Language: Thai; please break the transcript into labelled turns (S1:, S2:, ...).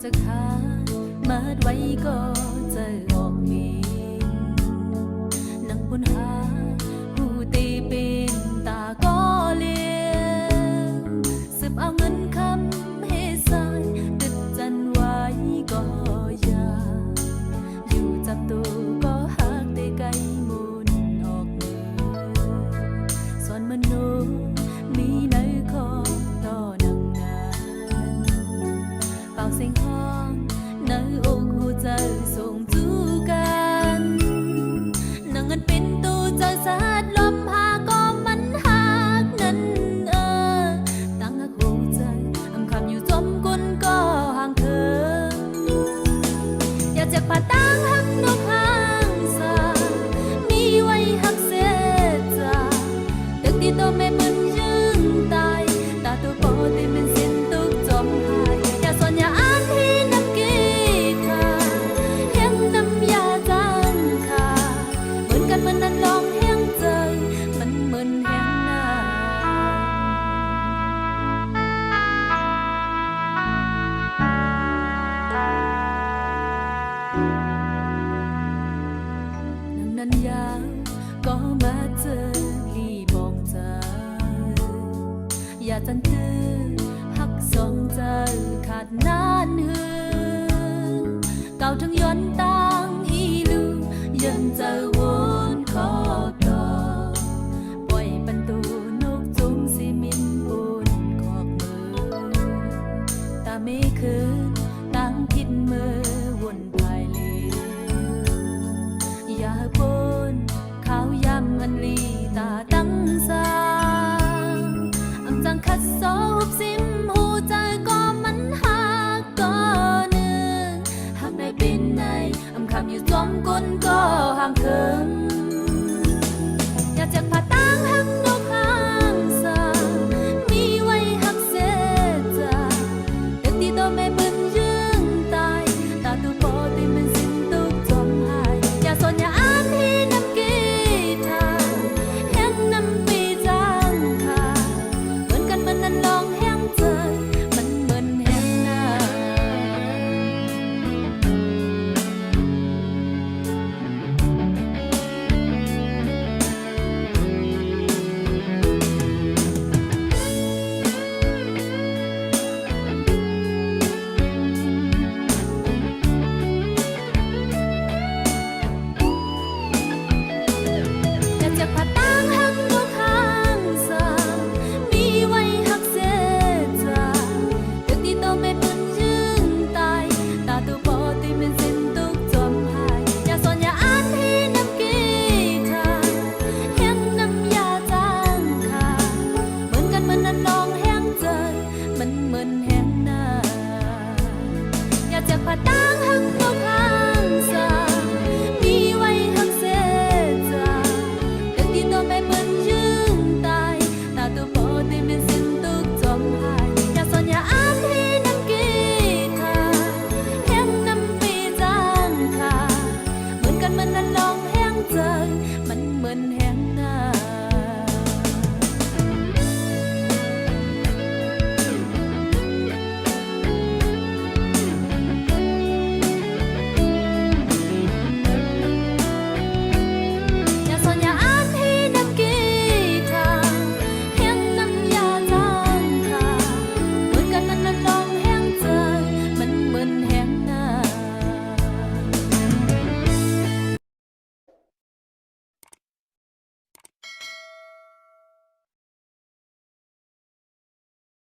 S1: จะขามาดไว้ก็เจอออกมีนังบุญหาผู้ตีปีนตาก็เลี้ยงสืบเอาเงินคำให้สายติดจันไว้ก็อยากอยู่จับตัวก็หักได้ไกลมุนออกมือส่วนมนุษย์มีในคอต่อนังงานเป่าเสียงห้องในอกหัวใจส่งจูกันนังเงินเป็นตู้ใจสาดลมหาก็มันหักนั้นตั้งหักหัวใจอำคำอยู่จมกุนก็ห่างเธออยากจากป่าตั้งหักนกหางสามีไว้หักเสียใจตึกที่โตไม่เหมือนยืนตายตาตัวโปที่เป็นสิ้นตุกจมหายอย่าสนอย่าอ่านที่น้ำกีตาเฮียงน้ำยาจางขาเหมือนกันเหมือนนั้นลองเฮียงใจมันเหมือนเฮียงหน้านันยาวก็มาเจอพี่บองใจอย่าจันตื้อหักสองใจขาดนานหือเก่าทั้งย้อนต่างอีลูยันเจอวนขอต่อปล่อยปันตูนกจุ้มซีมินบุญขอกมือตาไม่คืนตั้งคิดมือวนภายเลอย่าปนข้าวยำอันลีตาตั้งสาอำจังคัดโซบซิมหูใจก็มันหักก็เนื้อหักในเป็นในอำคำอยู่จมกุนก็ห่างเคิม